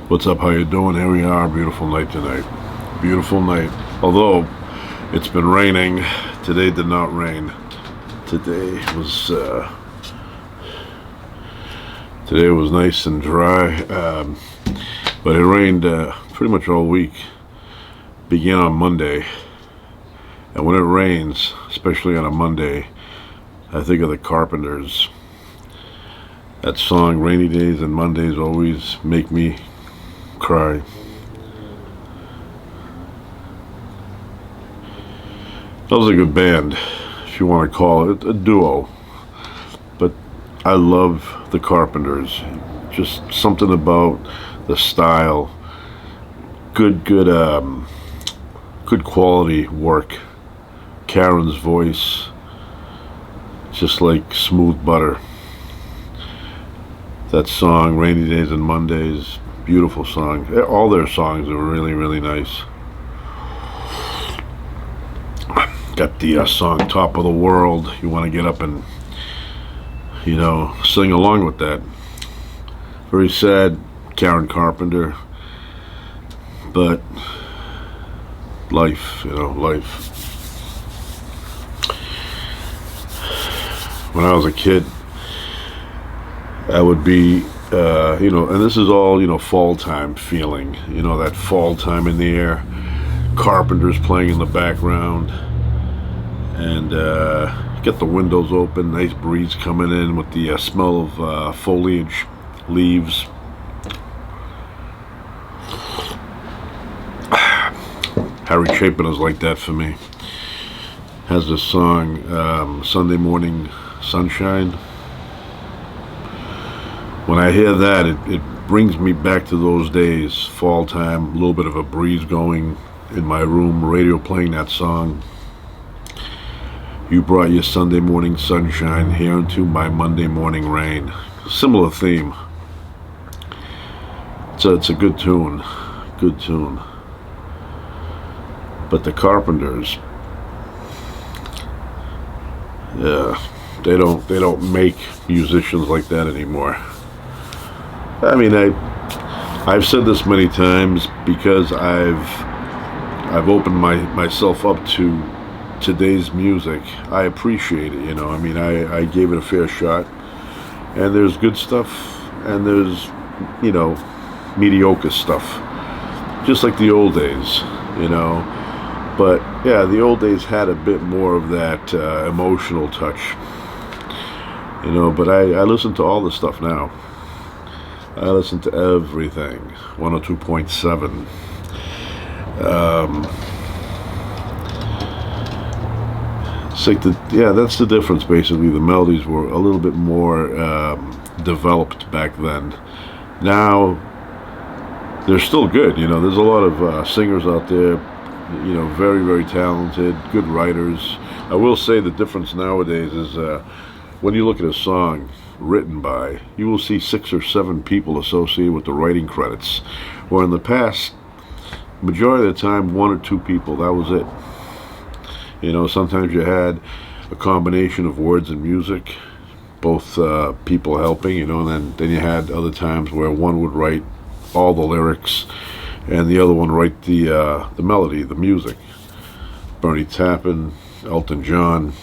What's up? How you doing? Here we are. Beautiful night tonight. Beautiful night. Although it's been raining, today did not rain. Today was nice and dry, but it rained pretty much all week. Began on Monday, and when it rains, especially on a Monday, I think of the Carpenters. That song, "Rainy Days and Mondays Always Make Me Cry." That was a good band, if you want to call it a duo. But I love the Carpenters. Just something about the style. Good quality work. Karen's voice, just like smooth butter. That song, "Rainy Days and Mondays," beautiful song. All their songs are really, really nice. Got the song "Top of the World." You want to get up and, sing along with that. Very sad, Karen Carpenter. But life. When I was a kid, I would be, and this is all, fall time feeling, that fall time in the air, Carpenters playing in the background, and get the windows open, nice breeze coming in with the smell of foliage, leaves. Harry Chapin is like that for me. Has this song, "Sunday Morning Sunshine." When I hear that, it brings me back to those days, fall time, a little bit of a breeze going in my room, radio playing that song. "You brought your Sunday morning sunshine here into my Monday morning rain." Similar theme. It's a good tune. But the Carpenters, yeah, they don't make musicians like that anymore. I mean, I've said this many times because I've opened myself up to today's music. I appreciate it, I mean, I gave it a fair shot, and there's good stuff, and there's, mediocre stuff, just like the old days, But yeah, the old days had a bit more of that emotional touch, But I listen to all the stuff now. I listen to everything. 102.7. It's like that's the difference. Basically, the melodies were a little bit more developed back then. Now they're still good. There's a lot of singers out there. Very, very talented, good writers. I will say the difference nowadays is when you look at a song written by, you will see 6 or 7 people associated with the writing credits. Where in the past, majority of the time, 1 or 2 people, that was it. Sometimes you had a combination of words and music, both people helping, and then you had other times where one would write all the lyrics and the other one write the melody, the music. Bernie Taupin, Elton John,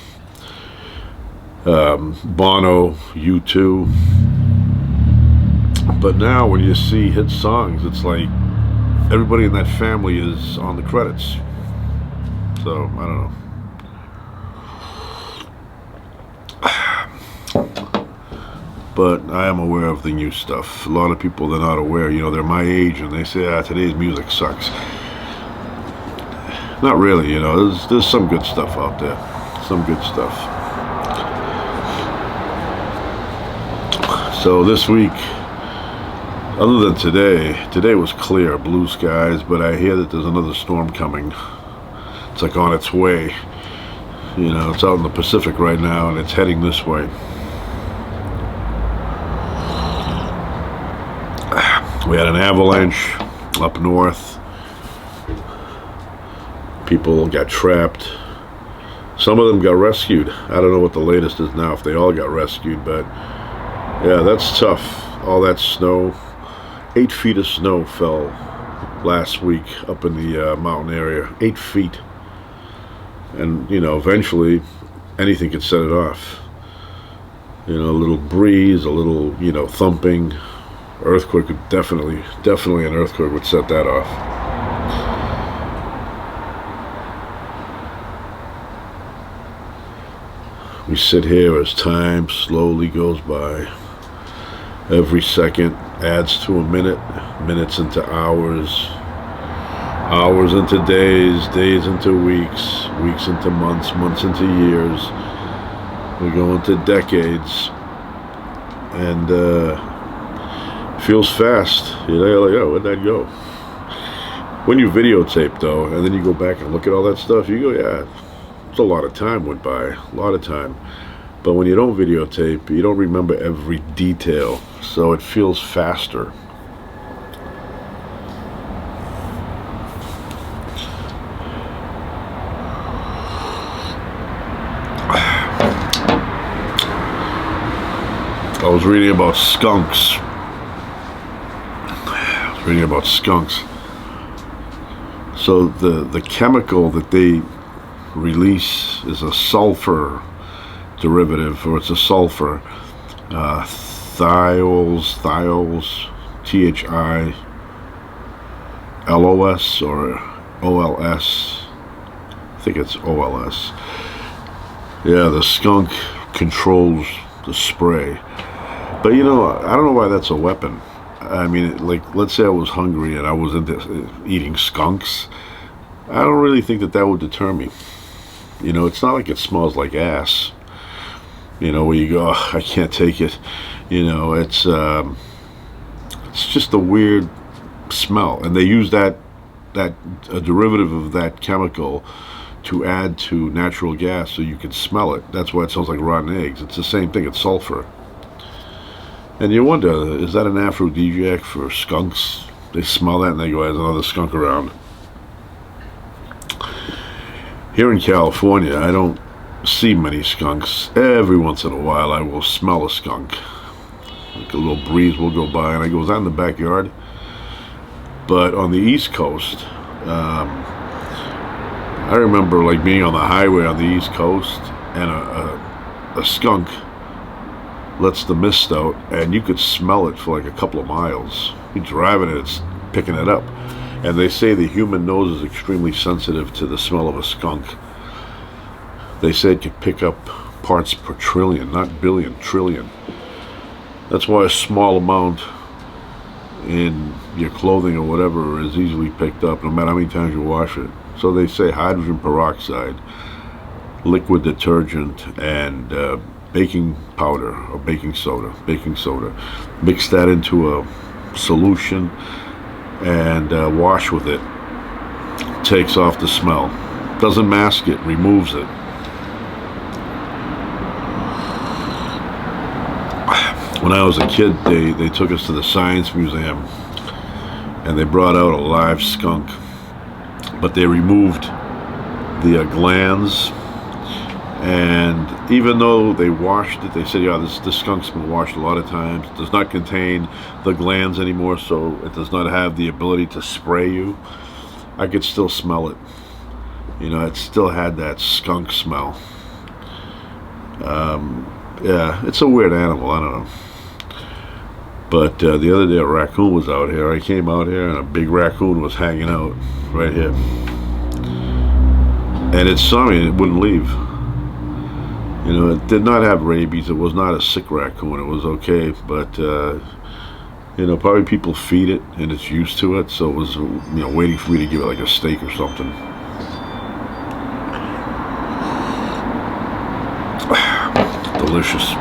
Bono, U2. But now when you see hit songs, it's like everybody in that family is on the credits. So I don't know. But I am aware of the new stuff. A lot of people, they're not aware. They're my age, and they say, today's music sucks. Not really, There's some good stuff out there. Some good stuff. So this week, other than today was clear, blue skies, but I hear that there's another storm coming. It's like on its way. It's out in the Pacific right now, and it's heading this way. We had an avalanche up north. People got trapped. Some of them got rescued. I don't know what the latest is now, if they all got rescued, but yeah, that's tough. All that snow. 8 feet of snow fell last week up in the mountain area. 8 feet. And, eventually anything could set it off. A little breeze, a little, thumping. Earthquake would definitely an earthquake would set that off. We sit here as time slowly goes by. Every second adds to a minute, minutes into hours, hours into days, days into weeks, weeks into months, months into years. We go into decades, and it feels fast. You're like, oh, where'd that go? When you videotape, though, and then you go back and look at all that stuff, you go, yeah, it's a lot of time went by, a lot of time. But when you don't videotape, you don't remember every detail, so it feels faster. I was reading about skunks. So the chemical that they release is a sulfur derivative, or it's a sulfur, thiols, THILOS or OLS. I think it's OLS. Yeah, the skunk controls the spray. But I don't know why that's a weapon. I mean, like, let's say I was hungry and I was into eating skunks. I don't really think that would deter me. It's not like it smells like ass. Where you go, oh, I can't take it. It's just a weird smell, and they use a derivative of that chemical to add to natural gas so you can smell it. That's why it smells like rotten eggs. It's the same thing. It's sulfur. And you wonder, is that an aphrodisiac for skunks? They smell that and they go, there's another skunk around. Here in California, I don't see many skunks. Every once in a while, I will smell a skunk. Like a little breeze will go by, and I go, is that in the backyard? But on the East Coast, I remember like being on the highway on the East Coast, and a skunk lets the mist out, and you could smell it for like a couple of miles. You're driving it, it's picking it up. And they say the human nose is extremely sensitive to the smell of a skunk. They say it can pick up parts per trillion, not billion, trillion. That's why a small amount in your clothing or whatever is easily picked up, no matter how many times you wash it. So they say hydrogen peroxide, liquid detergent, and baking powder or baking soda. Mix that into a solution and wash with it. Takes off the smell. Doesn't mask it, removes it. When I was a kid, they took us to the Science Museum, and they brought out a live skunk, but they removed the glands. And even though they washed it, they said, yeah, this skunk's been washed a lot of times. It does not contain the glands anymore, so it does not have the ability to spray you. I could still smell it. It still had that skunk smell. Yeah, it's a weird animal, I don't know. But the other day a raccoon was out here. I came out here and a big raccoon was hanging out right here. And it saw me and it wouldn't leave. It did not have rabies. It was not a sick raccoon. It was okay, but probably people feed it and it's used to it, so it was waiting for me to give it like a steak or something. Delicious.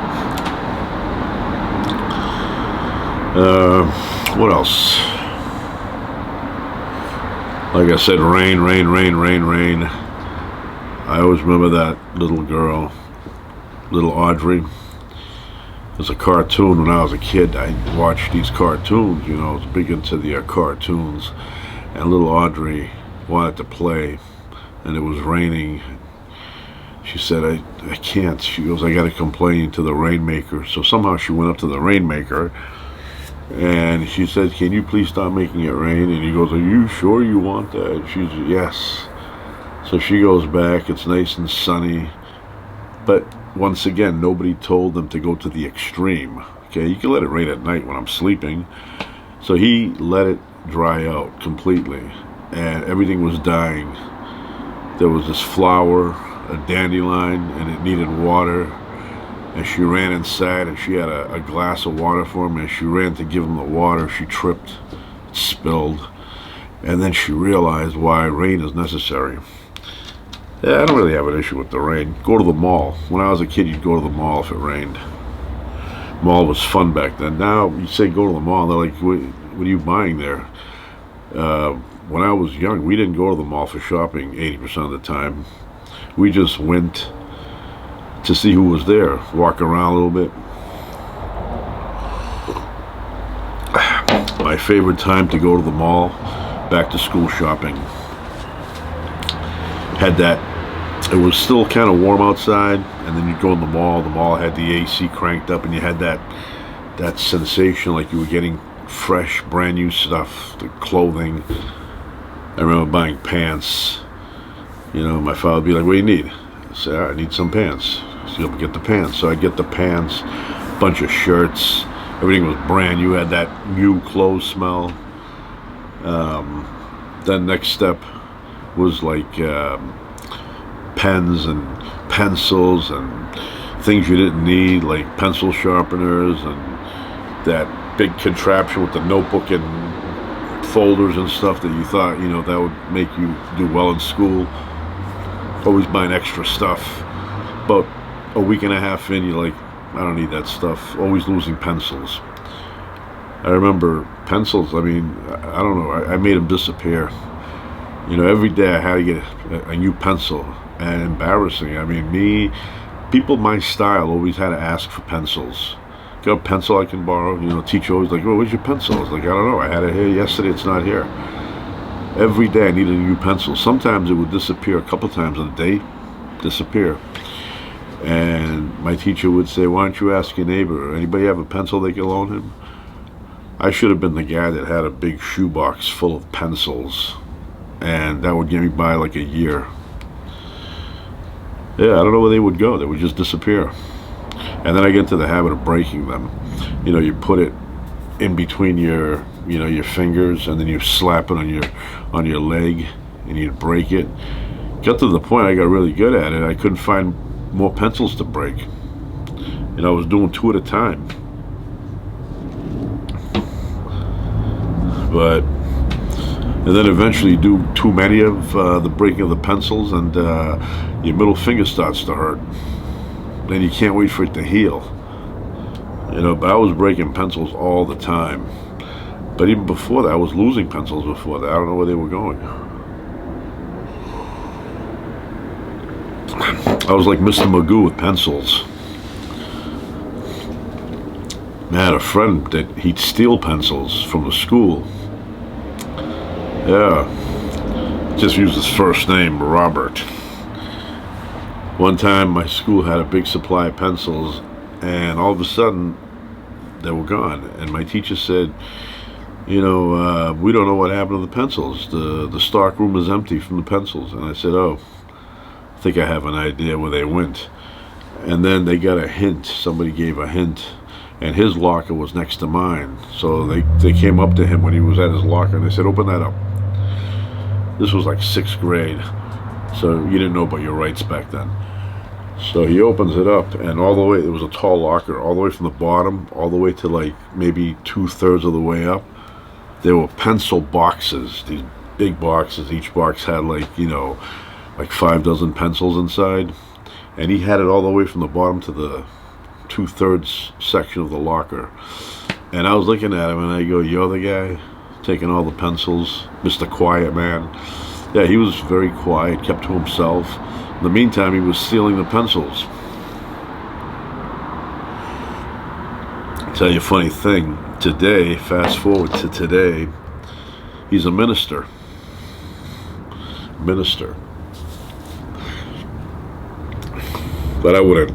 What else? Like I said, rain. I always remember that little girl, little Audrey. There's a cartoon when I was a kid. I watched these cartoons, I was big into the cartoons. And little Audrey wanted to play, and it was raining. She said, I can't. She goes, I got to complain to the rainmaker. So somehow she went up to the rainmaker, And she said, "Can you please stop making it rain?" And he goes, "Are you sure you want that?" She's, "Yes." So she goes back. It's nice and sunny. But once again, nobody told them to go to the extreme. Okay, you can let it rain at night when I'm sleeping. So he let it dry out completely. And everything was dying. There was this flower, a dandelion, and it needed water. And she ran inside, and she had a glass of water for him. And she ran to give him the water. She tripped, spilled. And then she realized why rain is necessary. Yeah, I don't really have an issue with the rain. Go to the mall. When I was a kid, you'd go to the mall if it rained. Mall was fun back then. Now, you say go to the mall, they're like, what are you buying there? When I was young, we didn't go to the mall for shopping 80% of the time. We just went to see who was there, walk around a little bit. My favorite time to go to the mall, back to school shopping. Had that, it was still kind of warm outside, and then you'd go in the mall had the AC cranked up, and you had that sensation like you were getting fresh, brand new stuff, the clothing. I remember buying pants. You know, my father would be like, "What do you need?" I said, "I need some pants." So he'll get the pants. So I'd get the pants, bunch of shirts. Everything was brand new, had that new clothes smell. Then next step was like pens and pencils and things you didn't need, like pencil sharpeners and that big contraption with the notebook and folders and stuff that you thought, you know, that would make you do well in school. Always buying extra stuff. About a week and a half in, you're like, I don't need that stuff. Always losing pencils. I remember pencils, I mean, I don't know, I made them disappear. You know, every day I had to get a new pencil. And embarrassing. I mean, people my style always had to ask for pencils. Got a pencil I can borrow? You know, teacher always like, "Oh, where's your pencil?" I was like, "I don't know. I had it here yesterday. It's not here." Every day I needed a new pencil. Sometimes it would disappear a couple times in a day. Disappear. And my teacher would say, "Why don't you ask your neighbor? Anybody have a pencil they can loan him?" I should have been the guy that had a big shoebox full of pencils. And that would get me by like a year. Yeah, I don't know where they would go. They would just disappear. And then I get into the habit of breaking them. You know, you put it in between your, you know, your fingers, and then you slap it on your leg, and you'd break it. Got to the point I got really good at it. I couldn't find more pencils to break. You know, I was doing 2 at a time. But and then eventually you do too many of the breaking of the pencils, and your middle finger starts to hurt. Then you can't wait for it to heal. You know, but I was breaking pencils all the time. But even before that, I was losing pencils before that. I don't know where they were going. I was like Mr. Magoo with pencils. I had a friend that he'd steal pencils from the school. Yeah, just used his first name, Robert. One time my school had a big supply of pencils, and all of a sudden they were gone. And my teacher said, "You know, we don't know what happened to the pencils. The stock room is empty from the pencils." And I said, "Oh, I think I have an idea where they went." And then they got a hint. Somebody gave a hint. And his locker was next to mine. So they came up to him when he was at his locker, and they said, "Open that up." This was like 6th grade, so you didn't know about your rights back then. So he opens it up, and all the way, it was a tall locker, all the way from the bottom, all the way to like maybe 2/3 of the way up, there were pencil boxes, these big boxes. Each box had like, you know, like 5 dozen pencils inside. And he had it all the way from the bottom to the 2/3 section of the locker. And I was looking at him, and I go, "You're the guy taking all the pencils, Mr. Quiet Man?" Yeah, he was very quiet, kept to himself. In the meantime, he was stealing the pencils. I'll tell you a funny thing. Today, fast forward to today, he's a minister. But I wouldn't,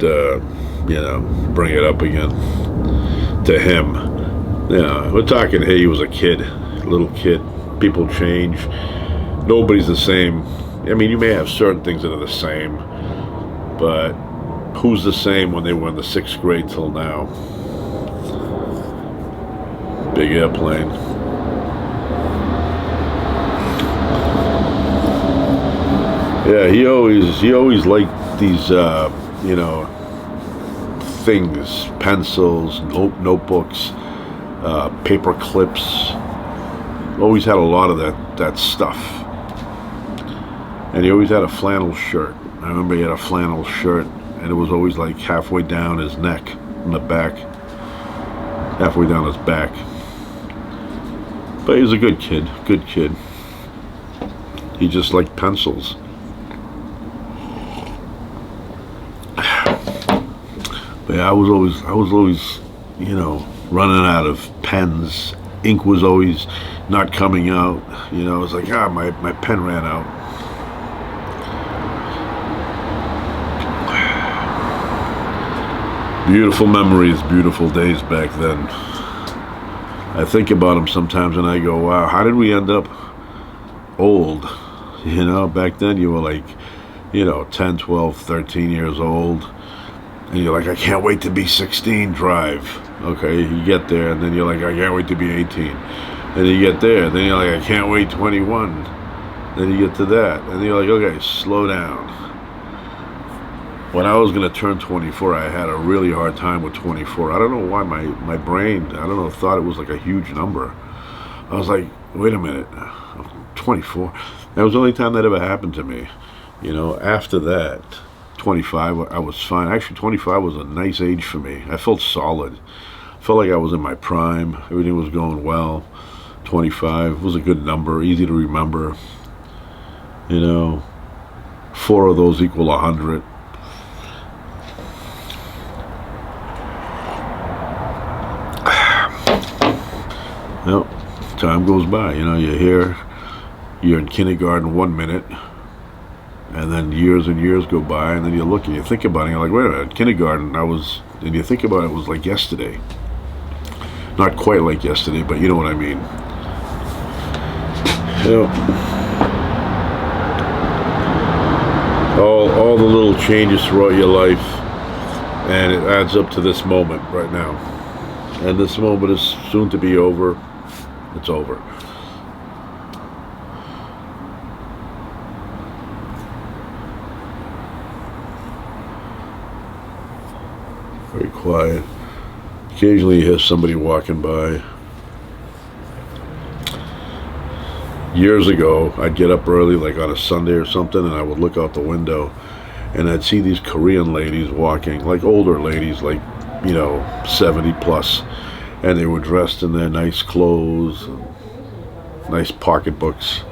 you know, bring it up again. to him. Yeah, we're talking, hey, he was a kid, little kid. People change. Nobody's the same. I mean, you may have certain things that are the same, but who's the same when they were in the 6th grade till now? Big Airplane. Yeah, he always liked these, things, pencils, notebooks, paper clips. Always had a lot of that stuff. And he always had a flannel shirt. I remember he had a flannel shirt, and it was always like halfway down his neck, in the back, halfway down his back. But he was a good kid. He just liked pencils. But yeah, I was always, running out of pens. Ink was always not coming out. It was like, my pen ran out. Beautiful memories, beautiful days back then. I think about them sometimes and I go, wow, how did we end up old? Back then you were like, 10, 12, 13 years old. And you're like, I can't wait to be 16, drive. Okay, you get there, and then you're like, I can't wait to be 18. And you get there, then you're like, I can't wait 21. Then you get to that, and you're like, okay, slow down. When I was going to turn 24, I had a really hard time with 24. I don't know why my brain, thought it was like a huge number. I was like, wait a minute, I'm 24. That was the only time that ever happened to me. After that, 25, I was fine. Actually, 25 was a nice age for me. I felt solid. I felt like I was in my prime. Everything was going well. 25 was a good number, easy to remember. 4 of those equal 100. Well, time goes by. You're here. You're in kindergarten 1 minute. And then years and years go by, and then you look and you think about it, and you're like, wait a minute, kindergarten, and you think about it, it was like yesterday. Not quite like yesterday, but you know what I mean. All the little changes throughout your life, and it adds up to this moment right now. And this moment is soon to be over. It's over. Very quiet. Occasionally you hear somebody walking by. Years ago, I'd get up early, like on a Sunday or something, and I would look out the window, and I'd see these Korean ladies walking, like older ladies, like, 70 plus, and they were dressed in their nice clothes, and nice pocketbooks,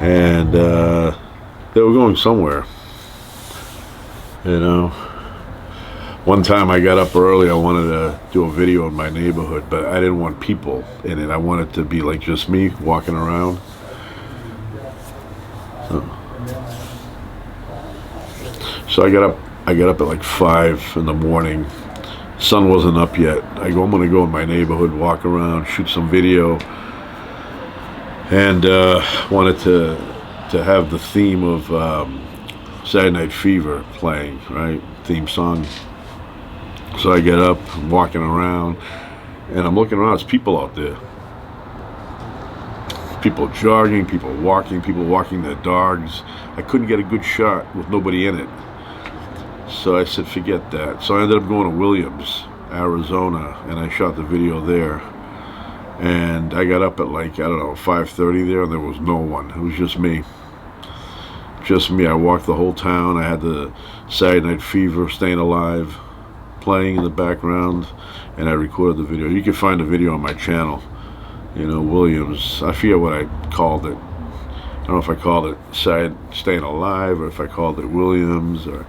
and they were going somewhere, One time I got up early, I wanted to do a video in my neighborhood, but I didn't want people in it. I wanted it to be like just me walking around. So I got up at like 5 in the morning. Sun wasn't up yet. I'm gonna go in my neighborhood, walk around, shoot some video, and wanted to have the theme of Saturday Night Fever playing, right? Theme song. So I get up, I'm walking around, and I'm looking around, there's people out there. People jogging, people walking their dogs. I couldn't get a good shot with nobody in it. So I said, forget that. So I ended up going to Williams, Arizona, and I shot the video there. And I got up at 5:30 there, and there was no one. It was just me. Just me. I walked the whole town. I had the Saturday Night Fever, Staying Alive, playing in the background, and I recorded the video. You can find the video on my channel. Williams. I forget what I called it. I don't know if I called it Staying Alive, or if I called it Williams, or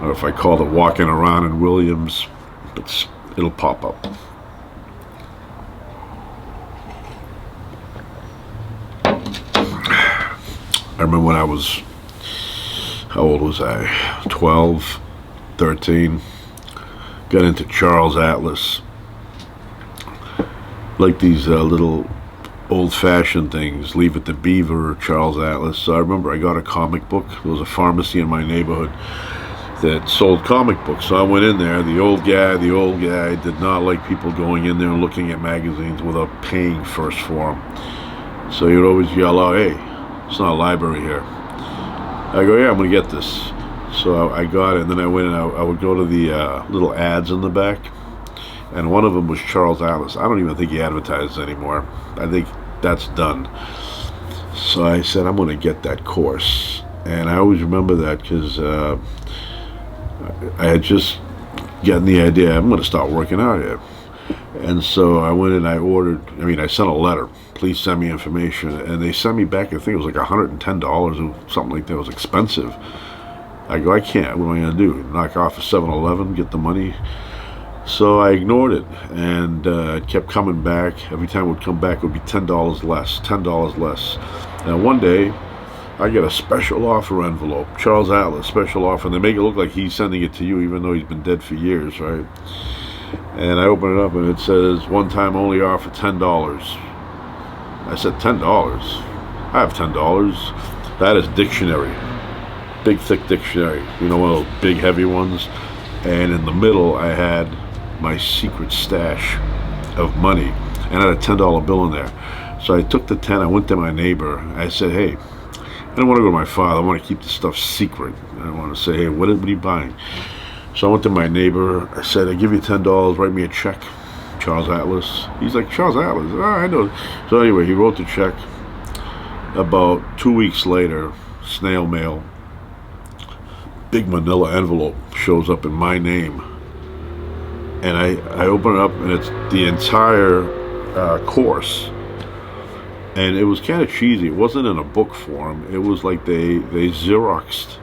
or if I called it Walking Around in Williams. It'll pop up. I remember when I was, how old was I? 12, 13. got into Charles Atlas, like these little old-fashioned things, Leave It to Beaver, Charles Atlas. So I remember I got a comic book. There was a pharmacy in my neighborhood that sold comic books. So I went in there. The old guy did not like people going in there and looking at magazines without paying first for them. So he would always yell out, "Hey, it's not a library here." I go, "Yeah, I'm going to get this." So I got it, and then I went and I would go to the little ads in the back, and one of them was Charles Atlas. I don't even think he advertises anymore. I think that's done. So I said, I'm going to get that course. And I always remember that because I had just gotten the idea, I'm going to start working out here. And so I went and I sent a letter, please send me information. And they sent me back, I think it was like $110 or something like that. It was expensive. I go, I can't. What am I going to do? Knock off a 7-Eleven, get the money? So I ignored it, and it kept coming back. Every time it would come back, it would be $10 less, $10 less. Now one day, I get a special offer envelope, Charles Atlas, special offer, and they make it look like he's sending it to you, even though he's been dead for years, right? And I open it up, and it says, one time only offer, $10. I said, $10? I have $10. That is dictionary, big thick dictionary, you know, one of those big heavy ones. And in the middle, I had my secret stash of money, and I had a $10 bill in there. So I took the 10, I went to my neighbor, I said, hey, I don't want to go to my father, I want to keep the stuff secret. I don't want to say, hey, what are you buying? So I went to my neighbor, I said, I give you $10, write me a check, Charles Atlas. He's like, Charles Atlas? Oh, I know. So anyway, he wrote the check. About 2 weeks later, snail mail, big manila envelope shows up in my name. And I open it up, and it's the entire course. And it was kind of cheesy. It wasn't in a book form. It was like they Xeroxed,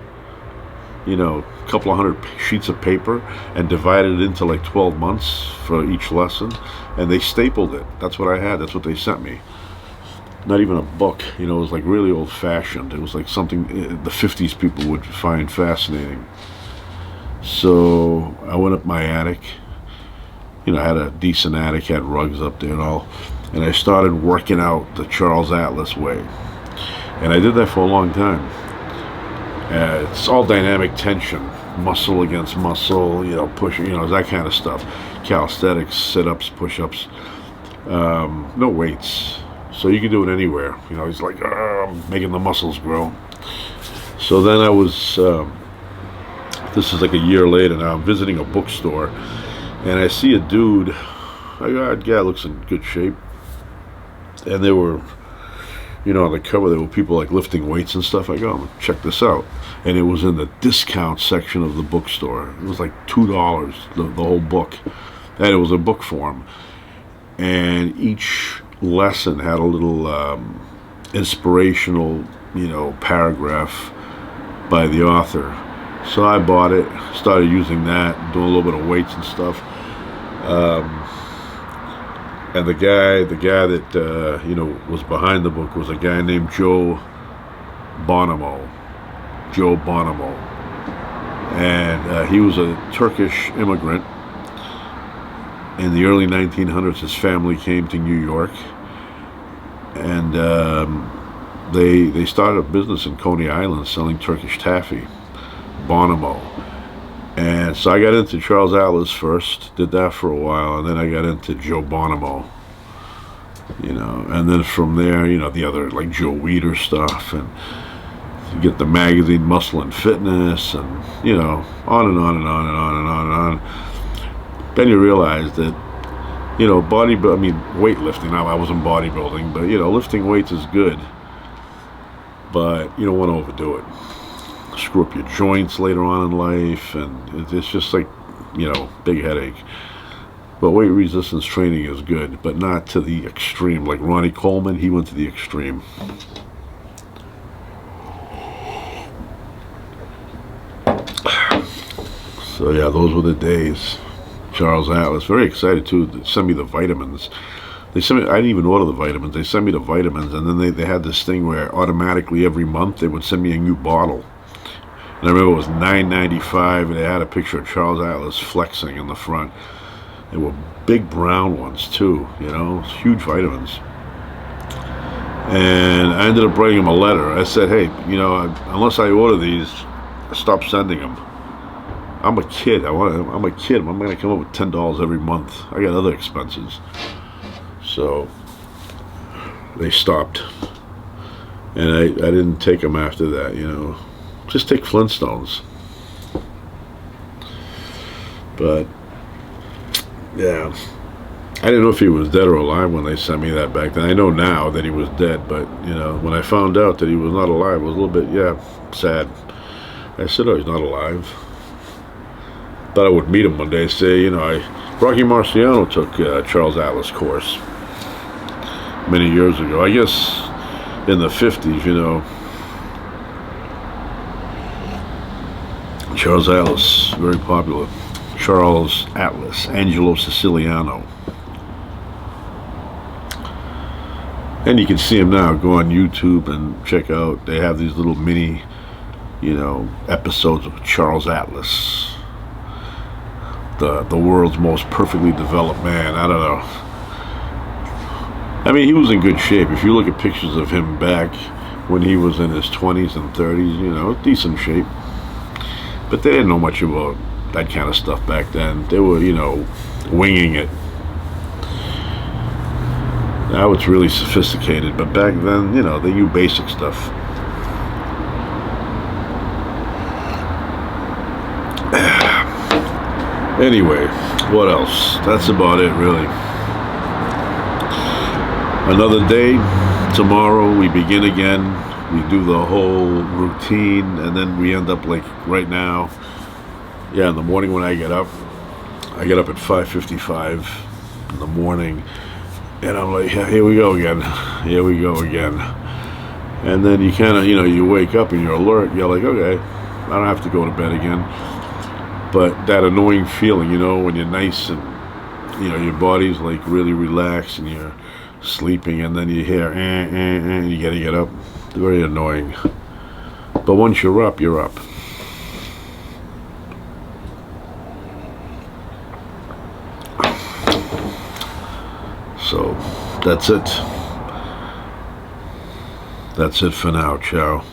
you know, a couple of hundred sheets of paper and divided it into like 12 months for each lesson. And they stapled it. That's what I had. That's what they sent me. Not even a book. You know, it was like really old-fashioned. It was like something the 50s people would find fascinating. So I went up my attic. You know, I had a decent attic, had rugs up there and all. And I started working out the Charles Atlas way. And I did that for a long time. It's all dynamic tension, muscle against muscle, you know, pushing, you know, that kind of stuff. Calisthenics, sit-ups, push-ups, no weights. So you can do it anywhere. You know, he's like, making the muscles grow. So then I was, this is like a year later now, I'm visiting a bookstore, and I see a dude, that guy looks in good shape. And there were, you know, on the cover there were people like lifting weights and stuff. I go, check this out. And it was in the discount section of the bookstore. It was like $2, the whole book. And it was a book form. And each lesson had a little inspirational, you know, paragraph by the author. So I bought it, started using that, doing a little bit of weights and stuff. And the guy that you know, was behind the book was a guy named Joe Bonomo. And he was a Turkish immigrant. In the early 1900s, his family came to New York, and they started a business in Coney Island selling Turkish taffy, Bonomo. And so I got into Charles Atlas first, did that for a while, and then I got into Joe Bonomo, you know, and then from there, you know, the other, like Joe Weider stuff, and you get the magazine Muscle and Fitness, and, you know, on and on and on and on and on and on. Then you realize that, you know, weightlifting, now I wasn't bodybuilding, but, you know, lifting weights is good, but you don't want to overdo it. Screw up your joints later on in life, and it's just like, you know, big headache. But weight resistance training is good, but not to the extreme. Like Ronnie Coleman, he went to the extreme. So yeah, those were the days. Charles Atlas, very excited too. They sent me the vitamins. I didn't even order the vitamins. They sent me the vitamins, and then they had this thing where automatically every month they would send me a new bottle. And I remember it was $9.95, and they had a picture of Charles Atlas flexing in the front. They were big brown ones too, huge vitamins. And I ended up writing him a letter. I said, hey, unless I order these, stop sending them. I'm a kid. I'm a kid. I'm going to come up with $10 every month. I got other expenses. So they stopped. And I didn't take them after that, Just take Flintstones. But, yeah. I didn't know if he was dead or alive when they sent me that back then. I know now that he was dead, but, when I found out that he was not alive, it was a little bit, sad. I said, oh, he's not alive. Thought I would meet him one day and say, Rocky Marciano took Charles Atlas course many years ago. I guess in the 50s, Charles Atlas, very popular. Charles Atlas, Angelo Siciliano. And you can see him now. Go on YouTube and check out. They have these little mini, episodes of Charles Atlas, the world's most perfectly developed man. I don't know. I mean, he was in good shape. If you look at pictures of him back when he was in his 20s and 30s, decent shape. But they didn't know much about that kind of stuff back then. They were, winging it. Now it's really sophisticated, but back then, they knew basic stuff. Anyway, what else? That's about it, really. Another day, tomorrow we begin again. We do the whole routine, and then we end up like right now. Yeah, in the morning when I get up at 5:55 in the morning. And I'm like, yeah, here we go again. Here we go again. And then you kind of, you wake up and you're alert. You're like, okay, I don't have to go to bed again. But that annoying feeling, when you're nice and, your body's like really relaxed and you're sleeping and then you hear, and you got to get up. It's very annoying. But once you're up, you're up. So, that's it. That's it for now. Ciao.